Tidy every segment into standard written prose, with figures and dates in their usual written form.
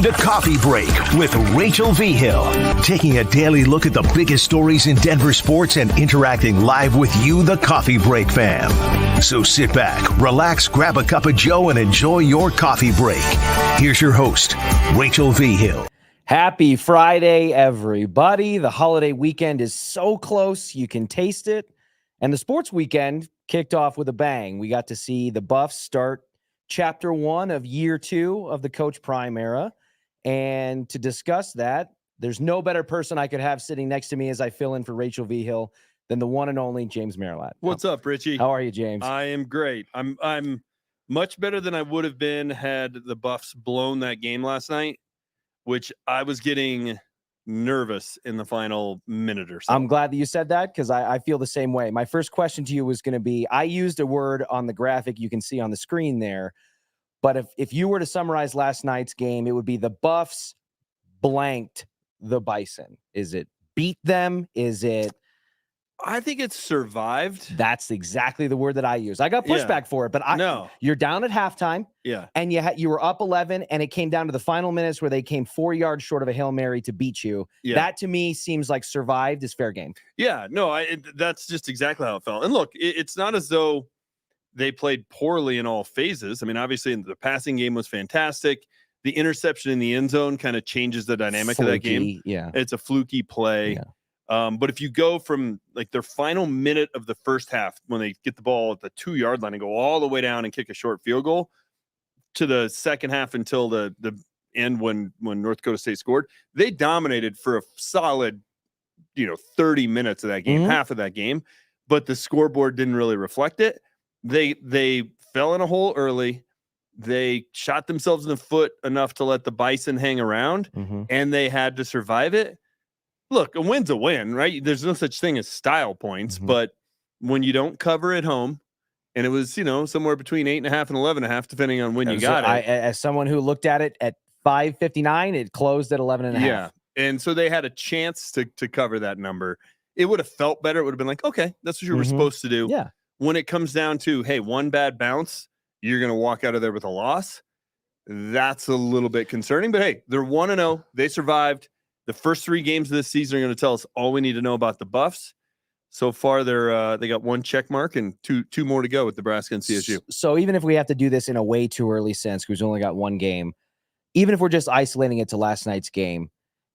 to Coffee Break with Rachel V. Hill, taking a daily look at the biggest stories in Denver sports and interacting live with you, the Coffee Break fam. So sit back, relax, grab a cup of joe, and enjoy your coffee break. Here's your host, Rachel V. Hill. Happy Friday, everybody. The holiday weekend is so close, you can taste it. And the sports weekend kicked off with a bang. We got to see the Buffs start Chapter 1 of Year 2 of the Coach Prime era. And to discuss that, there's no better person I could have sitting next to me as I fill in for Rachel V. Hill than the one and only James Marilat. What's up, Richie? How are you, James? I am great. I'm much better than I would have been had the Buffs blown that game last night, which I was getting nervous in the final minute or so. I'm glad that you said that because I feel the same way. My first question to you was going to be, I used a word on the graphic you can see on the screen there, but if you were to summarize last night's game, it would be the Buffs blanked the Bison. Is it beat them? Is it? I think it's survived. That's exactly the word that I use. I got pushback for it, but you're down at halftime. Yeah. And you were up 11, and it came down to the final minutes where they came 4 yards short of a Hail Mary to beat you. Yeah. That to me seems like survived is fair game. Yeah, no, that's just exactly how it felt. And look, it's not as though they played poorly in all phases. I mean, obviously the passing game was fantastic. The interception in the end zone kind of changes the dynamic of that game. Yeah. It's a fluky play. Yeah. But if you go from like their final minute of the first half, when they get the ball at the 2-yard line and go all the way down and kick a short field goal, to the second half until the end when North Dakota State scored, they dominated for a solid, 30 minutes of that game, half of that game. But the scoreboard didn't really reflect it. They fell in a hole early. They shot themselves in the foot enough to let the Bison hang around, and they had to survive it. Look, a win's a win, right? There's no such thing as style points, but when you don't cover at home, and it was, somewhere between 8.5 and 11.5, depending on when you got it. As someone who looked at it at 5:59, it closed at 11.5. Yeah, and so they had a chance to cover that number. It would have felt better. It would have been like, okay, that's what you were supposed to do. Yeah. When it comes down to, hey, one bad bounce, you're going to walk out of there with a loss. That's a little bit concerning. But hey, they're 1-0. They survived. The first 3 games of this season are going to tell us all we need to know about the Buffs. So far, they got 1 check mark and two more to go with Nebraska and CSU. So even if we have to do this in a way too early sense, because we only got 1 game, even if we're just isolating it to last night's game,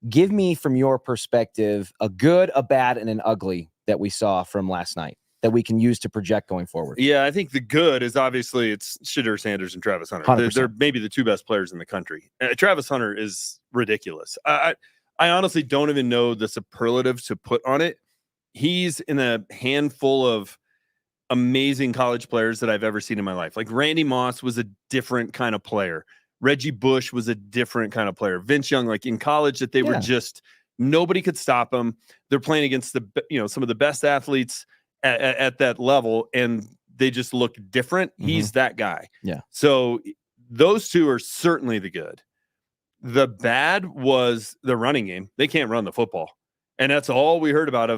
give me from your perspective a good, a bad, and an ugly that we saw from last night that we can use to project going forward. Yeah, I think the good is obviously it's Shedeur Sanders and Travis Hunter. They're maybe the 2 best players in the country. Travis Hunter is ridiculous. I honestly don't even know the superlative to put on it. He's in a handful of amazing college players that I've ever seen in my life. Like Randy Moss was a different kind of player. Reggie Bush was a different kind of player. Vince Young, like in college, that they were just nobody could stop them. They're playing against some of the best athletes at that level, and they just look different. He's that guy. Yeah. So those 2 are certainly the good. The bad was the running game. They can't run the football. And that's all we heard about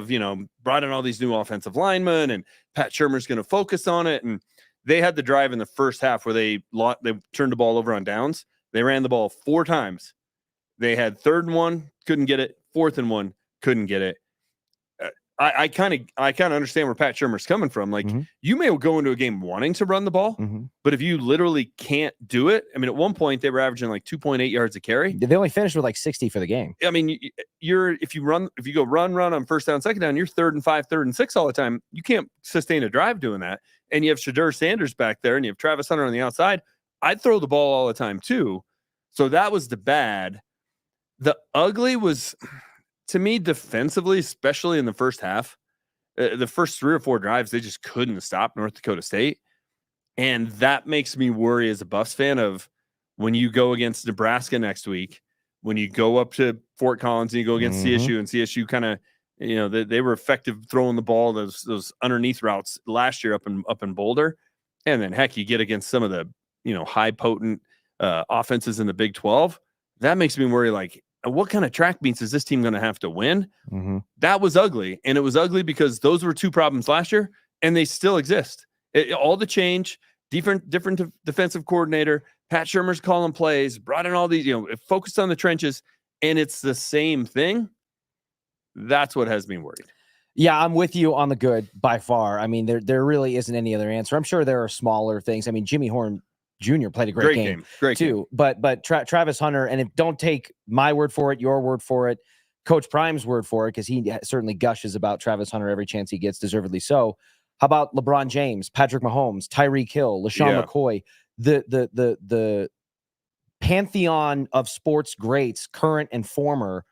brought in all these new offensive linemen, and Pat Shurmur's going to focus on it. And they had the drive in the first half where they turned the ball over on downs. They ran the ball 4 times. They had 3rd and 1, couldn't get it. 4th and 1, couldn't get it. I kind of understand where Pat Shurmur's coming from. Like you may go into a game wanting to run the ball, but if you literally can't do it, I mean, at one point they were averaging like 2.8 yards a carry. They only finished with like 60 for the game. I mean, if you go run on first down, second down, you're 3rd and 5, 3rd and 6 all the time. You can't sustain a drive doing that. And you have Shedeur Sanders back there, and you have Travis Hunter on the outside. I'd throw the ball all the time too. So that was the bad. The ugly was, to me, defensively, especially in the first half, the first 3 or 4 drives, they just couldn't stop North Dakota State. And that makes me worry as a Buffs fan of when you go against Nebraska next week, when you go up to Fort Collins and you go against CSU, and CSU kind of, they were effective throwing the ball, those underneath routes last year up in Boulder. And then, heck, you get against some of the, high potent offenses in the Big 12. That makes me worry, like, what kind of track meets is this team going to have to win? That was ugly. And it was ugly because those were 2 problems last year, and they still exist. All the change, different defensive coordinator, Pat Shurmur's calling plays, brought in all these, focused on the trenches, and it's the same thing. That's what has me worried. Yeah, I'm with you on the good by far. I mean, there really isn't any other answer. I'm sure there are smaller things. I mean, Jimmy Horn Jr. played a great game too. Game. But Travis Hunter, and don't take my word for it, your word for it, Coach Prime's word for it, because he certainly gushes about Travis Hunter every chance he gets, deservedly so. How about LeBron James, Patrick Mahomes, Tyreek Hill, LaShawn McCoy, the pantheon of sports greats, current and former,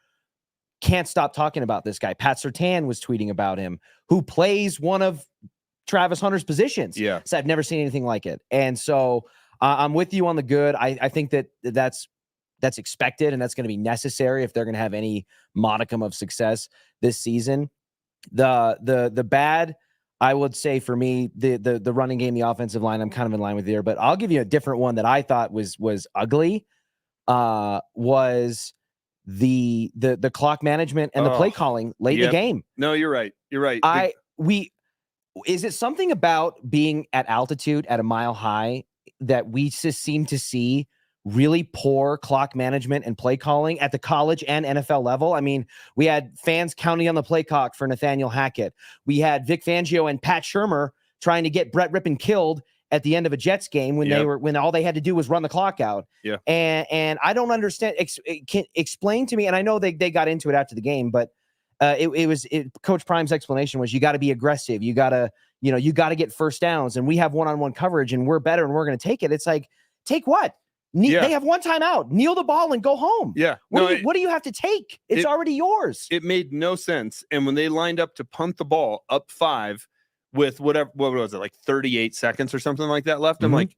can't stop talking about this guy. Pat Surtain was tweeting about him, who plays one of Travis Hunter's positions. Yeah. So I've never seen anything like it. And so I'm with you on the good. I think that's expected, and that's going to be necessary if they're going to have any modicum of success this season. The bad, I would say for me, the running game, the offensive line, I'm kind of in line with there, but I'll give you a different one that I thought was ugly, was the clock management and the play calling late in the game. No, you're right. You're right. Is it something about being at altitude at a mile high that we just seem to see really poor clock management and play calling at the college and NFL level? I mean, we had fans counting on the play clock for Nathaniel Hackett. We had Vic Fangio and Pat Shurmur trying to get Brett Rippon killed at the end of a Jets game when all they had to do was run the clock out. Yeah. And I don't understand. Explain to me. And I know they got into it after the game, but Coach Prime's explanation was, you got to be aggressive. You got to get first downs, and we have one-on-one coverage and we're better and we're going to take it. It's like, take what? They have one timeout. Kneel the ball and go home. Yeah. What do you have to take? It's already yours. It made no sense. And when they lined up to punt the ball up 5 with what was it, like 38 seconds or something like that left, I'm like,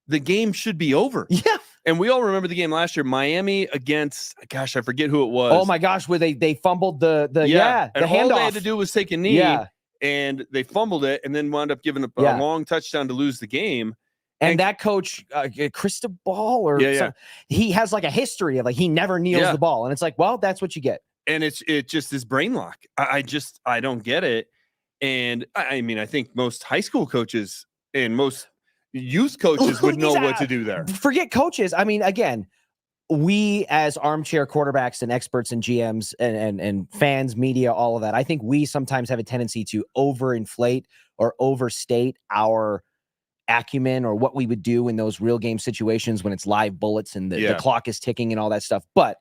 the game should be over. Yeah. And we all remember the game last year, Miami against, I forget who it was. Oh my gosh, where they fumbled the handoff. All they had to do was take a knee, and they fumbled it, and then wound up giving a long touchdown to lose the game. And that coach, Cristobal, he has like a history of he never kneels the ball, and it's like, well, that's what you get. And it just is brain lock. I don't get it. And I mean, I think most high school coaches and most youth coaches would know what to do there. Forget coaches. I mean, again, we as armchair quarterbacks and experts and GMs and fans, media, all of that, I think we sometimes have a tendency to overinflate or overstate our acumen or what we would do in those real game situations when it's live bullets and the clock is ticking and all that stuff. But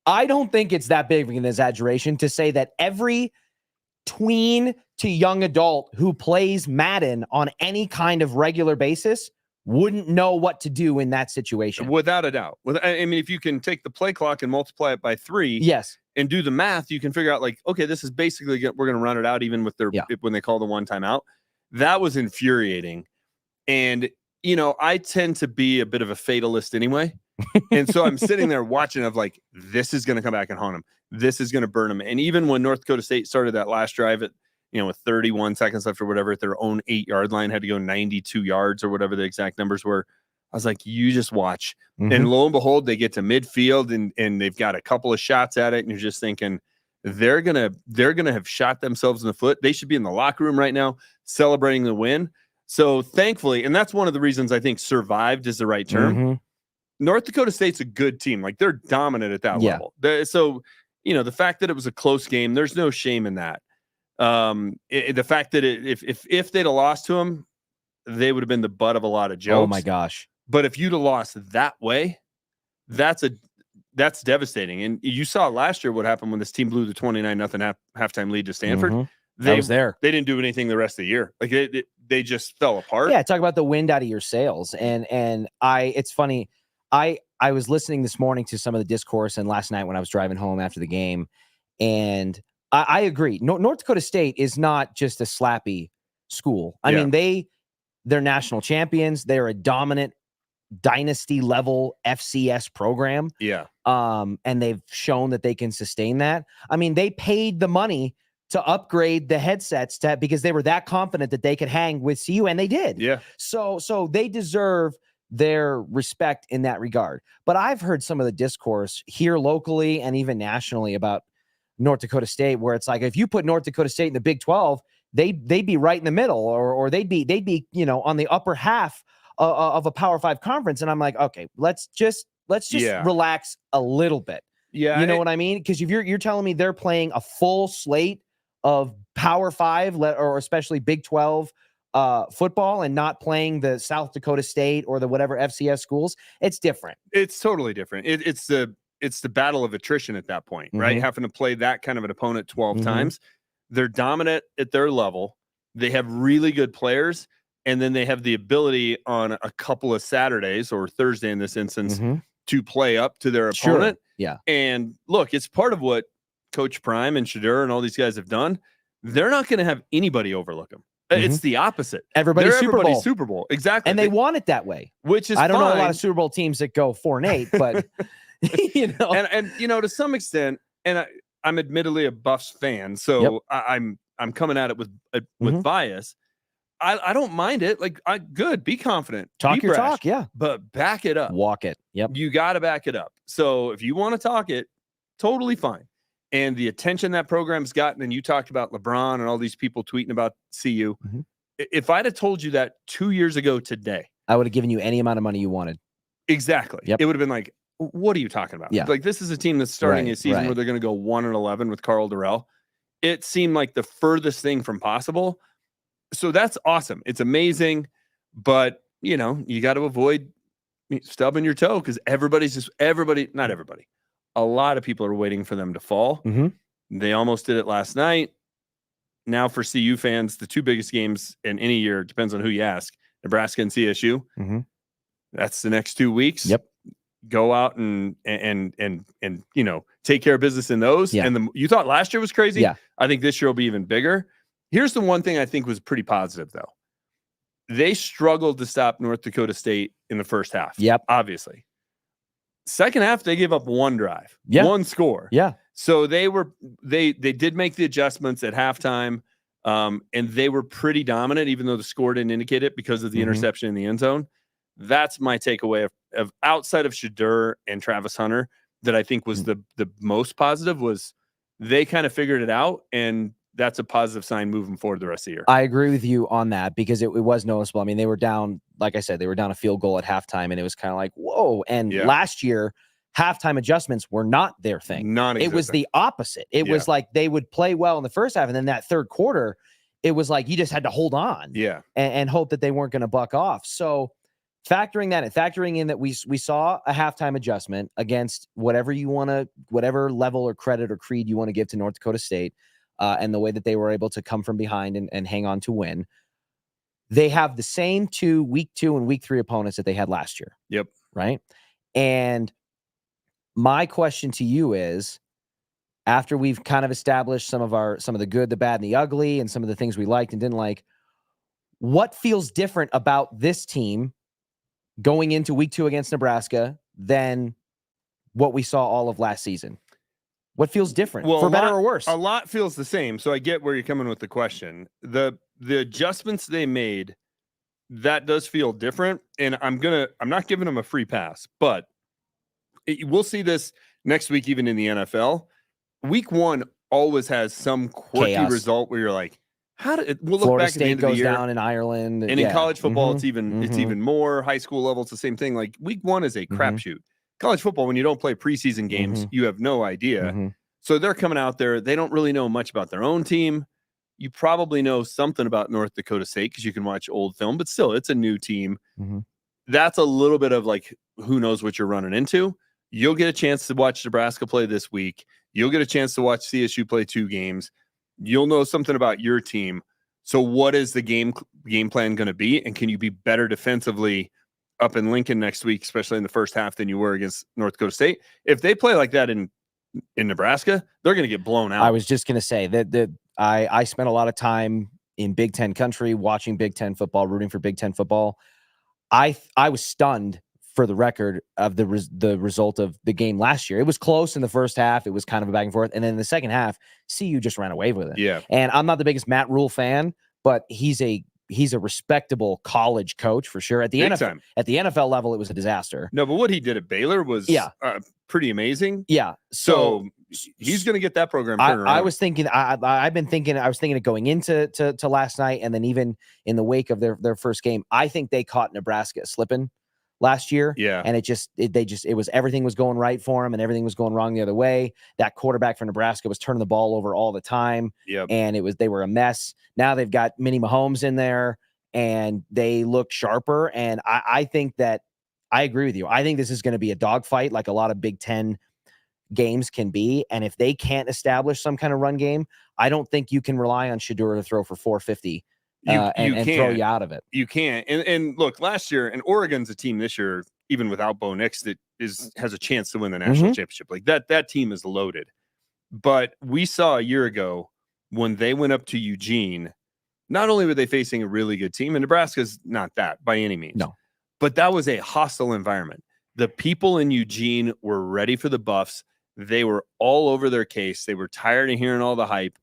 I don't think it's that big of an exaggeration to say that every tween to young adult who plays Madden on any kind of regular basis wouldn't know what to do in that situation. Without a doubt. I mean, if you can take the play clock and multiply it by 3 and do the math, you can figure out okay, this is basically, we're going to run it out even with when they call the one timeout. That was infuriating. And, I tend to be a bit of a fatalist anyway. And so I'm sitting there watching this is going to come back and haunt them. This is going to burn them. And even when North Dakota State started that last drive at, with 31 seconds left or whatever, at their own 8-yard line, had to go 92 yards or whatever the exact numbers were. I was like, you just watch. And lo and behold, they get to midfield and they've got a couple of shots at it. And you're just thinking, they're going to have shot themselves in the foot. They should be in the locker room right now celebrating the win. So thankfully, and that's one of the reasons I think survived is the right term. North Dakota State's a good team. They're dominant at that level. So, the fact that it was a close game, there's no shame in that. The fact that if they'd have lost to them, they would have been the butt of a lot of jokes. Oh my gosh. But if you'd have lost that way, that's devastating. And you saw last year what happened when this team blew the 29-0 halftime lead to Stanford. They was there. They didn't do anything the rest of the year. They just fell apart. Yeah, talk about the wind out of your sails. And it's funny. I was listening this morning to some of the discourse and last night when I was driving home after the game, and I agree. North Dakota State is not just a slappy school. I mean, they're national champions. They're a dominant dynasty level FCS program. Yeah. And they've shown that they can sustain that. I mean, they paid the money to upgrade the headsets because they were that confident that they could hang with CU, and they did. Yeah. So they deserve their respect in that regard. But I've heard some of the discourse here locally and even nationally about North Dakota State, where it's like, if you put North Dakota State in the Big 12, they'd be right in the middle, or they'd be on the upper half of a Power 5 conference. And I'm like, okay, let's just relax a little bit. Yeah. You know what I mean? Because if you're telling me they're playing a full slate of Power 5 or especially Big 12 football and not playing the South Dakota State or the whatever FCS schools, it's different. It's totally different. It's the battle of attrition at that point, right? Having to play that kind of an opponent 12 times. They're dominant at their level. They have really good players, and then they have the ability on a couple of Saturdays or Thursday in this instance to play up to their opponent. Yeah. And look, it's part of what Coach Prime and Shedeur and all these guys have done. They're not going to have anybody overlook them. It's the opposite. Everybody's Super Bowl. Exactly. And they want it that way. Which is I don't fine. know a lot of Super Bowl teams that go 4-8, but and to some extent, and I'm admittedly a Buffs fan, so I'm coming at it with bias. I don't mind it. Like, good, be confident, talk be your brash, talk, but back it up, walk it. Yep, you got to back it up. So if you want to talk it, totally fine. And the attention that program's gotten, and you talked about LeBron and all these people tweeting about CU. If I'd have told you that 2 years ago today, I would have given you any amount of money you wanted. Exactly. It would have been like, what are you talking about? Yeah. Like, this is a team that's starting a season where they're going to go 1-11 with Carl Durrell. It seemed like the furthest thing from possible. So that's awesome. It's amazing. But, you got to avoid stubbing your toe because not everybody. A lot of people are waiting for them to fall. They almost did it last night. Now for CU fans, the two biggest games in any year, depends on who you ask, Nebraska and CSU. That's the next 2 weeks. Yep. Go out and take care of business in those. Yeah. And you thought last year was crazy. Yeah. I think this year will be even bigger. Here's the one thing I think was pretty positive, though. They struggled to stop North Dakota State in the first half. Yep. Obviously. Second half, they gave up one drive, one score. Yeah. So they did make the adjustments at halftime, and they were pretty dominant, even though the score didn't indicate it because of the interception in the end zone. That's my takeaway of outside of Shedeur and Travis Hunter that I think was the most positive was they kind of figured it out, and that's a positive sign moving forward the rest of the year. I agree with you on that because it was noticeable. I mean, they were down, like I said, they were down a field goal at halftime, and it was kind of like, whoa. And last year, halftime adjustments were not their thing. Non-existent. It was the opposite. It was like they would play well in the first half, and then that third quarter, it was like you just had to hold on and hope that they weren't going to buck off. So factoring in that we saw a halftime adjustment against whatever level or credit or creed you want to give to North Dakota State, and the way that they were able to come from behind and hang on to win. They have the same two week 2 and week 3 opponents that they had last year. Yep. Right. And my question to you is, after we've kind of established some of the good, the bad, and the ugly, and some of the things we liked and didn't like, what feels different about this team going into week 2 against Nebraska than what we saw all of last season? What feels different, for better or worse? A lot feels the same. So I get where you're coming with the question. The adjustments they made, that does feel different. And I'm not giving them a free pass, but we'll see this next week, even in the NFL. Week 1 always has some quirky result where you're like, we'll look Florida back State at the end of the year. goes down in Ireland. And in college football, it's even more. High school level, it's the same thing. Like week 1 is a crapshoot. College football, when you don't play preseason games, you have no idea. So they're coming out there. They don't really know much about their own team. You probably know something about North Dakota State because you can watch old film, but still, it's a new team. That's a little bit of like, who knows what you're running into. You'll get a chance to watch Nebraska play this week. You'll get a chance to watch CSU play 2 games. You'll know something about your team. So what is the game plan going to be? And can you be better defensively up in Lincoln next week, especially in the first half, than you were against North Dakota State? If they play like that in Nebraska, they're going to get blown out. I was just going to say that I spent a lot of time in Big Ten country watching Big Ten football, rooting for Big Ten football. I was stunned, for the record, of the result of the game last year. It was close in the first half. It was kind of a back and forth. And then in the second half, CU just ran away with it. Yeah. And I'm not the biggest Matt Rule fan, but he's a respectable college coach for sure. At the NFL level, it was a disaster. No, but what he did at Baylor was pretty amazing. Yeah. So he's going to get that program turned around. I was thinking, I was thinking of going into last night, and then even in the wake of their first game, I think they caught Nebraska slipping last year. Yeah. And everything was going right for them and everything was going wrong the other way. That quarterback for Nebraska was turning the ball over all the time. Yep. And they were a mess. Now they've got Mini Mahomes in there and they look sharper. And I think that I agree with you. I think this is going to be a dogfight like a lot of Big Ten games can be. And if they can't establish some kind of run game, I don't think you can rely on Shedeur to throw for 450 and throw you out of it. You can't. And look, last year, and Oregon's a team this year, even without Bo Nix, that has a chance to win the national championship. Like that team is loaded. But we saw a year ago when they went up to Eugene, not only were they facing a really good team, and Nebraska's not that by any means. No. But that was a hostile environment. The people in Eugene were ready for the Buffs. They were all over their case. They were tired of hearing all the hype.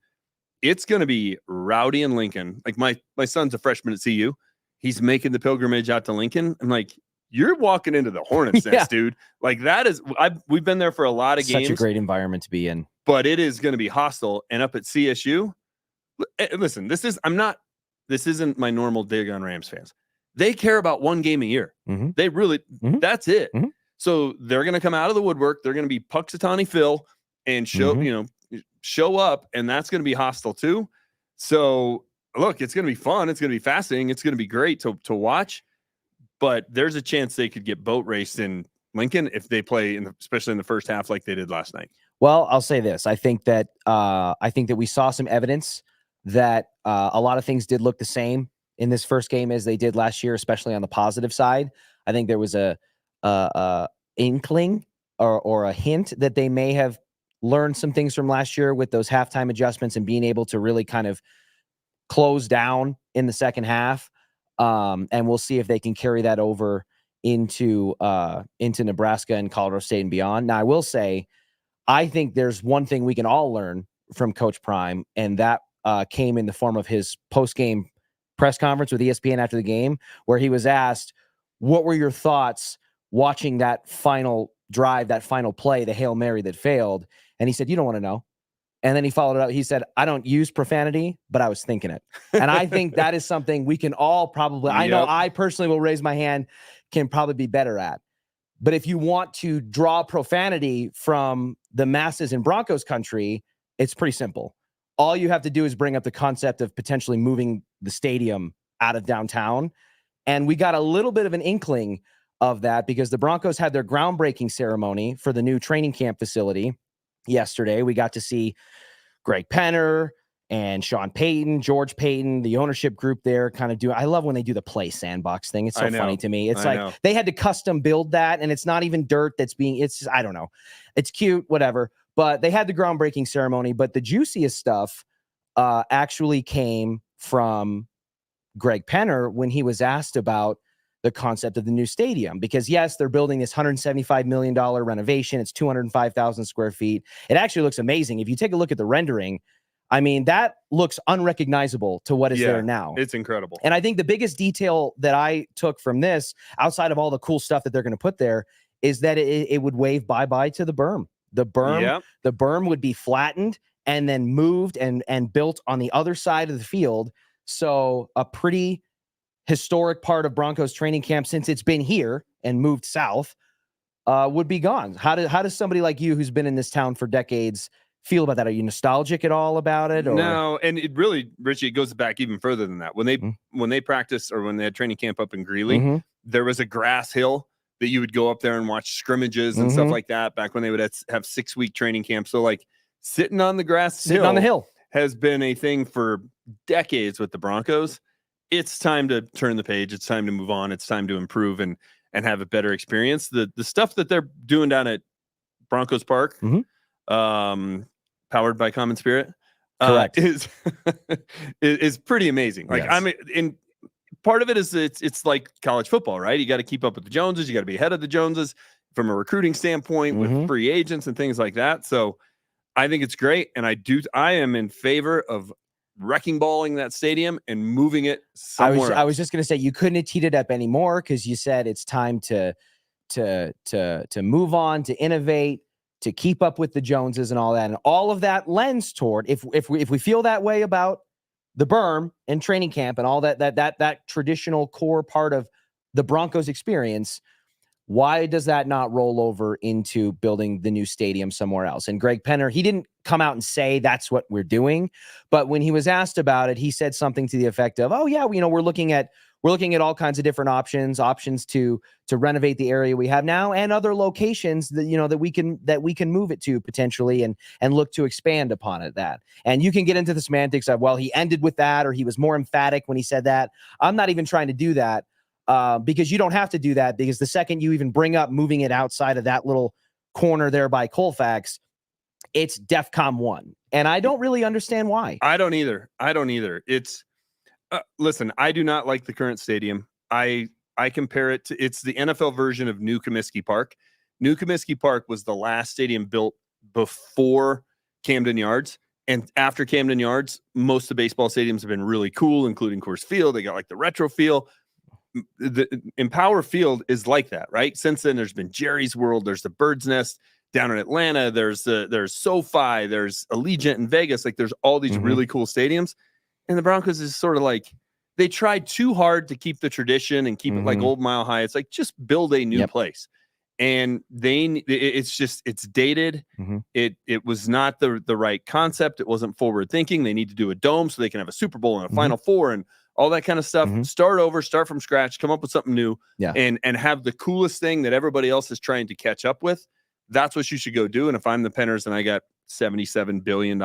It's going to be rowdy in Lincoln. Like my son's a freshman at CU. He's making the pilgrimage out to Lincoln. I'm like, you're walking into the Hornets nest, dude. Like that is, we've been there for a lot of games. Such a great environment to be in. But it is going to be hostile. And up at CSU, listen, this isn't my normal dig on Rams fans. They care about one game a year. Mm-hmm. They really, that's it. Mm-hmm. So they're going to come out of the woodwork. They're going to be Puxatawny Phil and show up, and that's going to be hostile too. So look, it's going to be fun. It's going to be fascinating. It's going to be great to watch. But there's a chance they could get boat raced in Lincoln if they play, especially in the first half like they did last night. Well, I'll say this. I think that we saw some evidence that a lot of things did look the same in this first game as they did last year, especially on the positive side. I think there was a inkling or a hint that they may have learned some things from last year with those halftime adjustments and being able to really kind of close down in the second half. And we'll see if they can carry that over into Nebraska and Colorado State and beyond. Now, I will say, I think there's one thing we can all learn from Coach Prime, and that came in the form of his post-game press conference with ESPN after the game, where he was asked, what were your thoughts watching that final drive, that final play, the Hail Mary that failed? And he said, you don't want to know. And then he followed it up. He said, I don't use profanity, but I was thinking it. And I think that is something we can all probably, I know I personally will raise my hand, can probably be better at. But if you want to draw profanity from the masses in Broncos country, it's pretty simple. All you have to do is bring up the concept of potentially moving the stadium out of downtown. And we got a little bit of an inkling of that because the Broncos had their groundbreaking ceremony for the new training camp facility yesterday. We got to see Greg Penner and Sean Payton, George Payton, the ownership group there kind of do. I love when they do the play sandbox thing. It's so funny to me. It's like they had to custom build that, and it's not even dirt it's just, I don't know. It's cute, whatever. But they had the groundbreaking ceremony. But the juiciest stuff actually came from Greg Penner when he was asked about the concept of the new stadium, because yes, they're building this $175 million renovation. It's 205,000 square feet. It actually looks amazing. If you take a look at the rendering, I mean, that looks unrecognizable to what is there now. It's incredible. And I think the biggest detail that I took from this, outside of all the cool stuff that they're going to put there, is that it would wave bye-bye to the berm. The berm would be flattened and then moved and built on the other side of the field. So a pretty historic part of Broncos training camp, since it's been here and moved south, would be gone. How does somebody like you, who's been in this town for decades, feel about that? Are you nostalgic at all about it? Or? No, and it really, Richie, it goes back even further than that. When they practiced, or when they had training camp up in Greeley, there was a grass hill that you would go up there and watch scrimmages and stuff like that back when they would have 6-week training camp. So like sitting on the hill has been a thing for decades with the Broncos. It's time to turn the page. It's time to move on. It's time to improve and have a better experience. The stuff that they're doing down at Broncos Park, powered by Common Spirit, correct, is pretty amazing. Like, yes. Part of it is it's like college football, right? You got to keep up with the Joneses. You got to be ahead of the Joneses from a recruiting standpoint with free agents and things like that. So I think it's great. And I am in favor of wrecking balling that stadium and moving it somewhere. I was just going to say, you couldn't have teed it up anymore, because you said it's time to move on, to innovate. to keep up with the Joneses and all that. And all of that lends toward, if we feel that way about the berm and training camp and all that traditional core part of the Broncos experience, why does that not roll over into building the new stadium somewhere else? And Greg Penner, he didn't come out and say that's what we're doing, but when he was asked about it, he said something to the effect of, "Oh yeah, we're looking at all kinds of different options to renovate the area we have now and other locations that that we can move it to potentially and look to expand upon it." That, and you can get into the semantics of, well, he ended with that or he was more emphatic when he said that. I'm not even trying to do that. Because you don't have to do that, because the second you even bring up moving it outside of that little corner there by Colfax, it's DEFCON 1. And I don't really understand why. I don't either. It's listen, I do not like the current stadium. I compare it to, it's the NFL version of New Comiskey Park. New Comiskey Park was the last stadium built before Camden Yards. And after Camden Yards, most of the baseball stadiums have been really cool, including Coors Field. They got like the retro feel. The Empower Field is like that, right? Since then, there's been Jerry's World, there's the Bird's Nest down in Atlanta, there's SoFi, there's Allegiant in Vegas. Like, there's all these really cool stadiums, and the Broncos is sort of like, they tried too hard to keep the tradition and keep it like old Mile High. It's like, just build a new place, and it's dated. It was not the right concept. It wasn't forward thinking. They need to do a dome so they can have a Super Bowl and a Final Four and all that kind of stuff. Start over, start from scratch, come up with something new, and have the coolest thing that everybody else is trying to catch up with. That's what you should go do. And if I'm the Penners and I got $77 billion,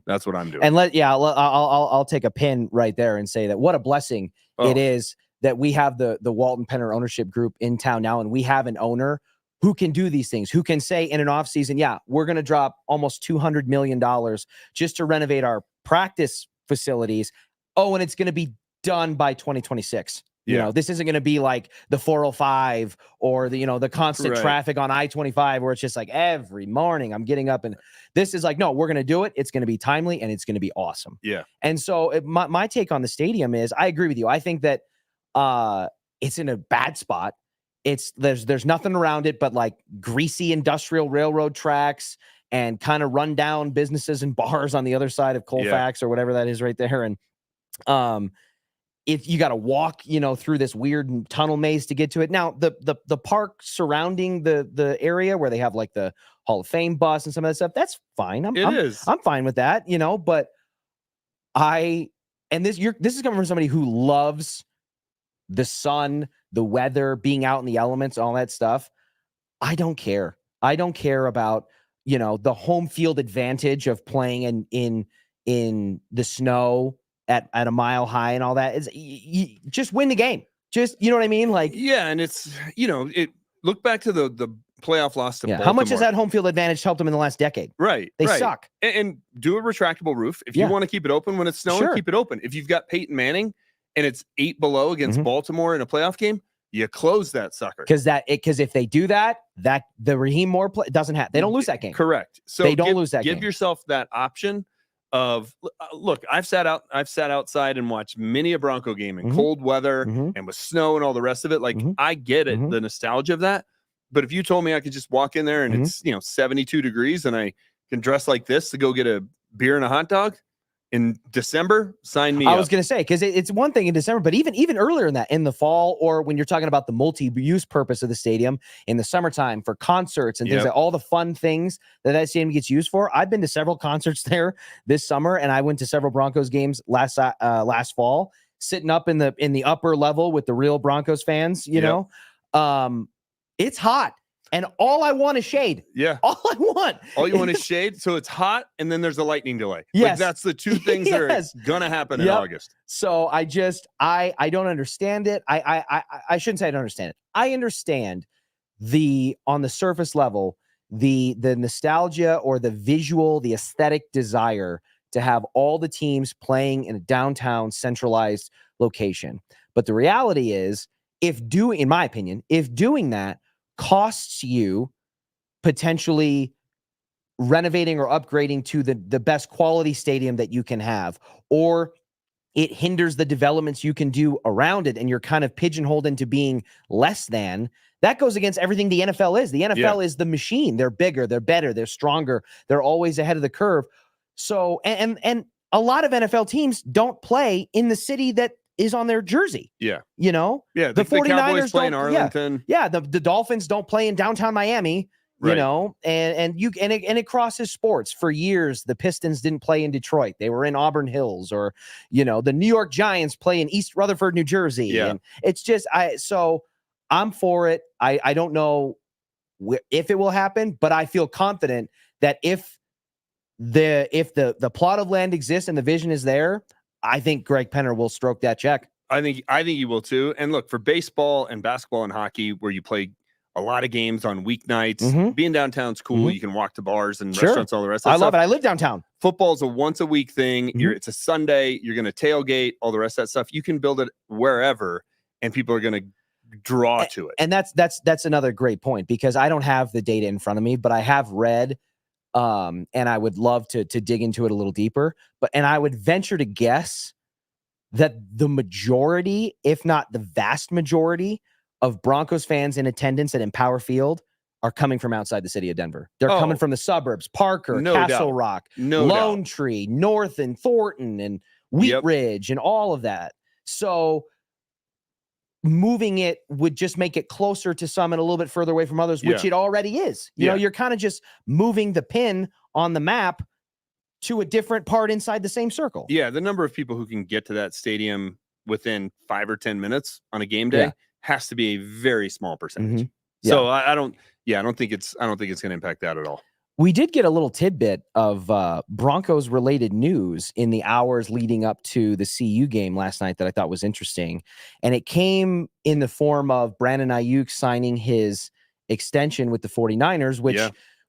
that's what I'm doing. And I'll take a pin right there and say that what a blessing it is that we have the Walton Penner ownership group in town now, and we have an owner who can do these things, who can say in an offseason, we're going to drop almost $200 million just to renovate our practice facilities. Oh, and it's going to be done by 2026. This isn't going to be like the 405 or the constant traffic on I-25 where it's just like every morning I'm getting up, and this is like, no, we're going to do it. It's going to be timely and it's going to be awesome. Yeah. And so my take on the stadium is, I agree with you. I think that it's in a bad spot. There's nothing around it but like greasy industrial railroad tracks and kind of run down businesses and bars on the other side of Colfax or whatever that is right there. And if you got to walk, through this weird tunnel maze to get to it. Now, the park surrounding the area where they have like the Hall of Fame bus and some of that stuff, that's fine. I'm fine with that, but this is coming from somebody who loves the sun, the weather, being out in the elements, all that stuff. I don't care. I don't care about, the home field advantage of playing in the snow at a mile high and all that. Is just win the game. Just, you know what I mean? Like, and it's, look back to the playoff loss to Baltimore. How much has that home field advantage helped them in the last decade? Right. They suck. And do a retractable roof. If you want to keep it open when it's snowing, keep it open. If you've got Peyton Manning and it's 8 below against Baltimore in a playoff game, you close that sucker. Because if they do that the Raheem Moore play doesn't have, they don't lose that game. Correct. So they don't lose that game. Give yourself that option of, look, I've sat outside and watched many a Bronco game in cold weather and with snow and all the rest of it. Like, I get it, the nostalgia of that. But if you told me I could just walk in there and it's 72 degrees and I can dress like this to go get a beer and a hot dog in December, sign me up. I was going to say, because it's one thing in December, but even earlier in that, in the fall, or when you're talking about the multi-use purpose of the stadium in the summertime for concerts and things, like all the fun things that stadium gets used for. I've been to several concerts there this summer, and I went to several Broncos games last fall, sitting up in the upper level with the real Broncos fans. It's hot. And all I want is shade. Yeah. All I want. All you want is shade. So it's hot, and then there's a lightning delay. Yes. Like, that's the two things that are going to happen in August. So I don't understand it. I shouldn't say I don't understand it. I understand on the surface level, the nostalgia or the visual, the aesthetic desire to have all the teams playing in a downtown centralized location. But the reality is, in my opinion, if doing that costs you potentially renovating or upgrading to the best quality stadium that you can have, or it hinders the developments you can do around it, and you're kind of pigeonholed into being less than, That goes against everything the NFL is. The NFL is the machine. They're bigger, they're better, they're stronger, they're always ahead of the curve. So, and a lot of NFL teams don't play in the city that is on their jersey. Yeah. You know? Yeah. The 49ers Cowboys play in don't, Arlington. Yeah. The Dolphins don't play in downtown Miami, you know, and it crosses sports. For years, the Pistons didn't play in Detroit. They were in Auburn Hills, or, you know, the New York Giants play in East Rutherford, New Jersey. Yeah. And it's just, so I'm for it. I don't know if it will happen, but I feel confident that if the plot of land exists and the vision is there, I think Greg Penner will stroke that check. I think he will too. And look, for baseball and basketball and hockey, where you play a lot of games on weeknights, being downtown's cool. You can walk to bars and restaurants, all the rest of that stuff. Love it. I live downtown. Football's a once a week thing. It's a Sunday. You're going to tailgate, all the rest of that stuff. You can build it wherever, and people are going to draw to it. And that's another great point, because I don't have the data in front of me, but I have read, and I would love to dig into it a little deeper. And I would venture to guess that the majority, if not the vast majority, of Broncos fans in attendance at Empower Field are coming from outside the city of Denver. They're coming from the suburbs, Parker, Castle Rock, Lone Tree, North and Thornton and Wheat Ridge and all of that. So moving it would just make it closer to some and a little bit further away from others, which it already is. You know, you're kind of just moving the pin on the map to a different part inside the same circle. Yeah, the number of people who can get to that stadium within 5 or 10 minutes on a game day has to be a very small percentage. So I don't think it's going to impact that at all. We did get a little tidbit of Broncos related news in the hours leading up to the CU game last night that I thought was interesting. And it came in the form of Brandon Aiyuk signing his extension with the 49ers,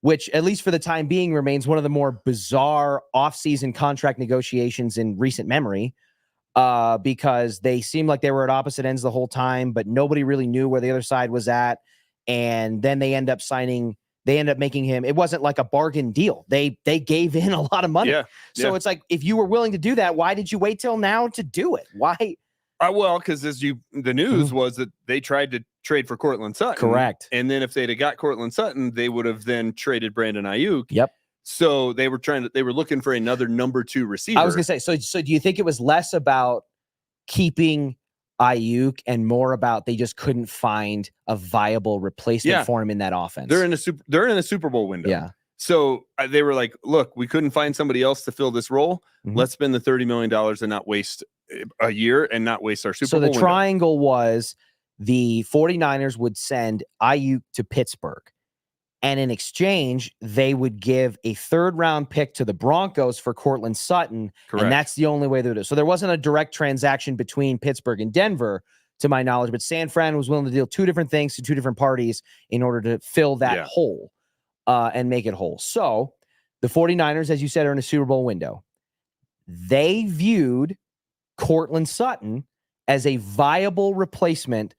which at least for the time being remains one of the more bizarre offseason contract negotiations in recent memory. Because they seemed like they were at opposite ends the whole time, but nobody really knew where the other side was at. And then they end up making him, it wasn't like a bargain deal. They gave in a lot of money. So it's like, if you were willing to do that, why did you wait till now to do it? Why? Well, because the news was that they tried to trade for Courtland Sutton. Correct. And then if they'd have got Courtland Sutton, they would have then traded Brandon Aiyuk. Yep. So they were looking for another number 2 receiver. I was going to say, so do you think it was less about keeping Aiyuk and more about they just couldn't find a viable replacement for him in that offense? They're in a Super Bowl window. Yeah. So they were like, look, we couldn't find somebody else to fill this role. Let's spend the $30 million and not waste a year and not waste our Super Bowl window. So the triangle was the 49ers would send Aiyuk to Pittsburgh. And in exchange, they would give a 3rd-round pick to the Broncos for Courtland Sutton. Correct. And that's the only way they would do it. So there wasn't a direct transaction between Pittsburgh and Denver, to my knowledge, but San Fran was willing to deal 2 different things to 2 different parties in order to fill that hole and make it whole. So the 49ers, as you said, are in a Super Bowl window. They viewed Courtland Sutton as a viable replacement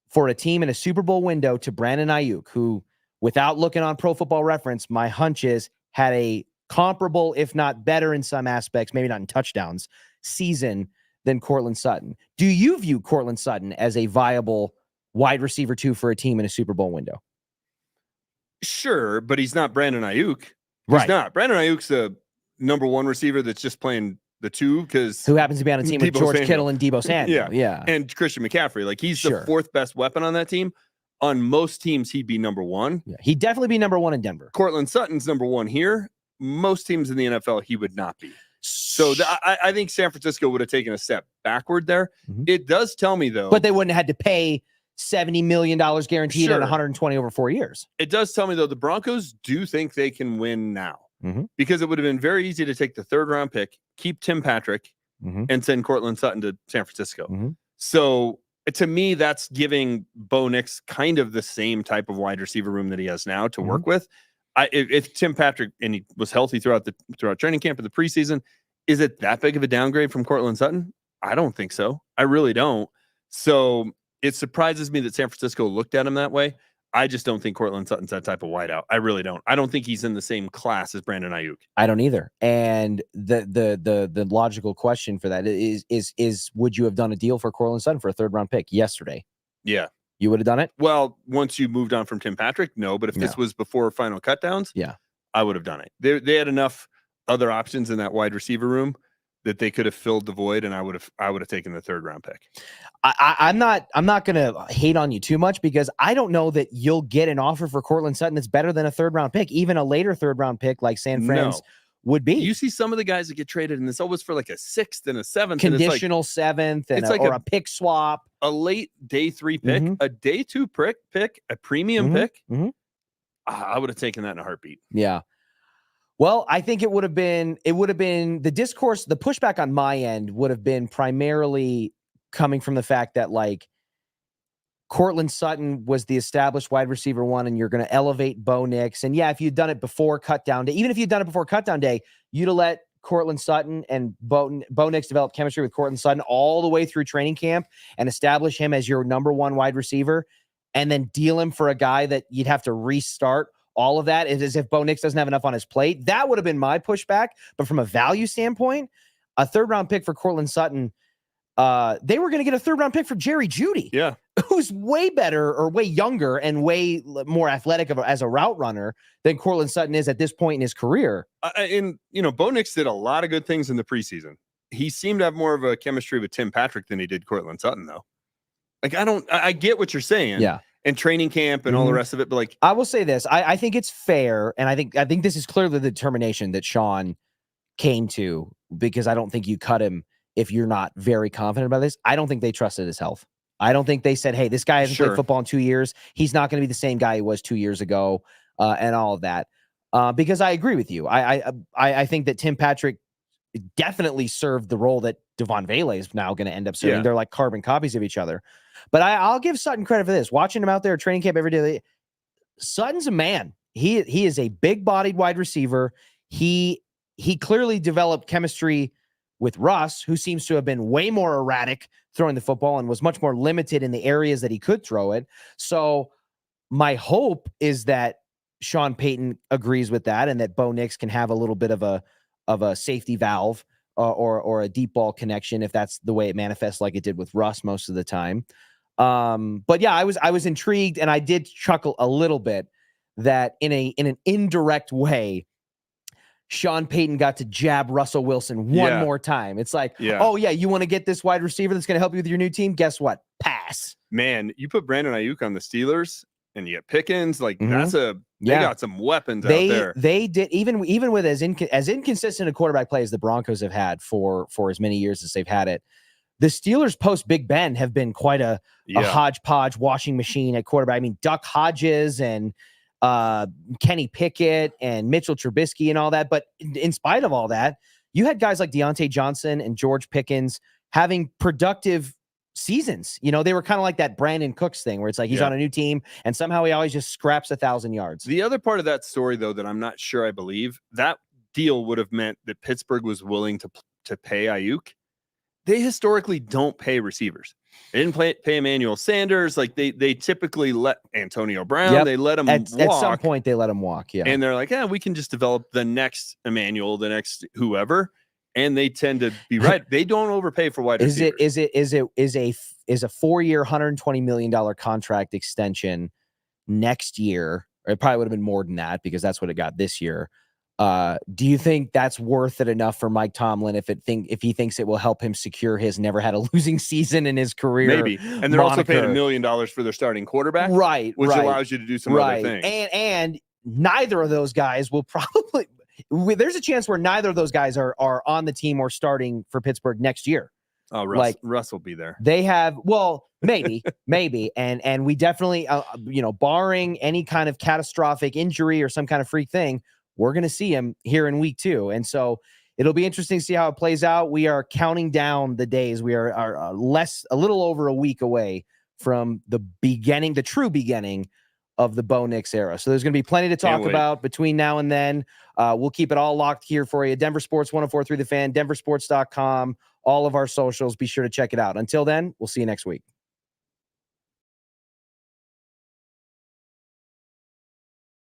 for a team in a Super Bowl window to Brandon Aiyuk, who, without looking on Pro Football Reference, my hunch is had a comparable, if not better in some aspects, maybe not in touchdowns, season than Courtland Sutton. Do you view Courtland Sutton as a viable wide receiver 2 for a team in a Super Bowl window? Sure, but he's not Brandon Aiyuk. Right. He's not. Brandon Ayuk's a number 1 receiver that's just playing the 2 because who happens to be on a team with George Kittle and Deebo Samuel. Yeah. And Christian McCaffrey. Like, he's the 4th best weapon on that team. On most teams, he'd be number 1. Yeah, he'd definitely be number 1 in Denver. Courtland Sutton's number 1 here. Most teams in the NFL, he would not be. So I think San Francisco would have taken a step backward there. It does tell me, though. But they wouldn't have had to pay $70 million guaranteed and 120 over 4 years. It does tell me, though, the Broncos do think they can win now. Because it would have been very easy to take the 3rd-round pick, keep Tim Patrick, and send Courtland Sutton to San Francisco. So to me, that's giving Bo Nix kind of the same type of wide receiver room that he has now to work with. If Tim Patrick, and he was healthy throughout training camp and the preseason, is it that big of a downgrade from Courtland Sutton? I don't think so. I really don't. So it surprises me that San Francisco looked at him that way. I just don't think Courtland Sutton's that type of wideout. I really don't. I don't think he's in the same class as Brandon Aiyuk. I don't either. And the logical question for that is would you have done a deal for Courtland Sutton for a 3rd-round pick yesterday? Yeah. You would have done it? Well, once you moved on from Tim Patrick, no. But if this was before final cutdowns, I would have done it. They had enough other options in that wide receiver room that they could have filled the void, and I would have taken the 3rd round pick. I'm not gonna hate on you too much because I don't know that you'll get an offer for Courtland Sutton that's better than a 3rd round pick, even a later 3rd round pick like San Fran's would be. You see some of the guys that get traded, and it's always for like a 6th and a 7th, conditional 7th, and or a pick swap, a late day 3 pick, a day 2 pick, a premium pick. I would have taken that in a heartbeat. Yeah. Well, I think it would have been the discourse, the pushback on my end would have been primarily coming from the fact that like Courtland Sutton was the established wide receiver 1 and you're going to elevate Bo Nix. And if you'd done it before cutdown day, even if you'd done it before cutdown day, you'd have let Courtland Sutton and Bo Nix develop chemistry with Courtland Sutton all the way through training camp and establish him as your number 1 wide receiver and then deal him for a guy that you'd have to restart. All of that is as if Bo Nix doesn't have enough on his plate. That would have been my pushback. But from a value standpoint, a 3rd round pick for Courtland Sutton, they were going to get a 3rd round pick for Jerry Jeudy, who's way better or way younger and way more athletic as a route runner than Courtland Sutton is at this point in his career. And Bo Nix did a lot of good things in the preseason. He seemed to have more of a chemistry with Tim Patrick than he did Courtland Sutton, though. Like, I get what you're saying. Yeah. And training camp and all the rest of it. But like, I will say this, I think it's fair. And I think this is clearly the determination that Sean came to, because I don't think you cut him if you're not very confident about this. I don't think they trusted his health. I don't think they said, hey, this guy hasn't played football in 2 years. He's not going to be the same guy he was 2 years ago, and all of that. Because I agree with you. I think that Tim Patrick definitely served the role that Devon Vele is now going to end up serving. Yeah. They're like carbon copies of each other. But I'll give Sutton credit for this. Watching him out there at training camp every day, Sutton's a man. He is a big-bodied wide receiver. He clearly developed chemistry with Russ, who seems to have been way more erratic throwing the football and was much more limited in the areas that he could throw it. So my hope is that Sean Payton agrees with that and that Bo Nix can have a little bit of a safety valve or a deep ball connection, if that's the way it manifests like it did with Russ most of the time. But yeah, I was intrigued, and I did chuckle a little bit that in an indirect way, Sean Payton got to jab Russell Wilson one more time. It's like, oh yeah, you want to get this wide receiver that's going to help you with your new team? Guess what? Pass. Man, you put Brandon Aiyuk on the Steelers and you get Pickens, like they got some weapons out there. They did, even with as inconsistent a quarterback play as the Broncos have had for as many years as they've had it. The Steelers post Big Ben have been quite a hodgepodge washing machine at quarterback. I mean, Duck Hodges and Kenny Pickett and Mitchell Trubisky and all that. But in spite of all that, you had guys like Deontay Johnson and George Pickens having productive seasons. You know, they were kind of like that Brandon Cooks thing where it's like he's on a new team and somehow he always just scraps 1,000 yards. The other part of that story, though, that I'm not sure I believe, that deal would have meant that Pittsburgh was willing to pay Aiyuk. They historically don't pay receivers. They didn't pay Emmanuel Sanders. Like they typically let Antonio Brown. They let him walk. At some point, they let him walk. Yeah, and they're like, we can just develop the next Emmanuel, the next whoever, and they tend to be right. They don't overpay for wide receivers. Is a 4-year, $120 million contract extension next year? Or it probably would have been more than that because that's what it got this year. Do you think that's worth it enough for Mike Tomlin if he thinks it will help him secure his never had a losing season in his career? Maybe. And they're also paying $1 million for their starting quarterback, right? Which allows you to do some other things. And neither of those guys will probably. There's a chance where neither of those guys are on the team or starting for Pittsburgh next year. Oh, Russ will be there. They have maybe, and we definitely, barring any kind of catastrophic injury or some kind of freak thing, we're going to see him here in week 2. And so it'll be interesting to see how it plays out. We are counting down the days. We are a little over a week away from the true beginning of the Bo Nix era. So there's going to be plenty to talk about between now and then. We'll keep it all locked here for you. Denver Sports 104.3 The Fan, denversports.com, all of our socials. Be sure to check it out. Until then, we'll see you next week.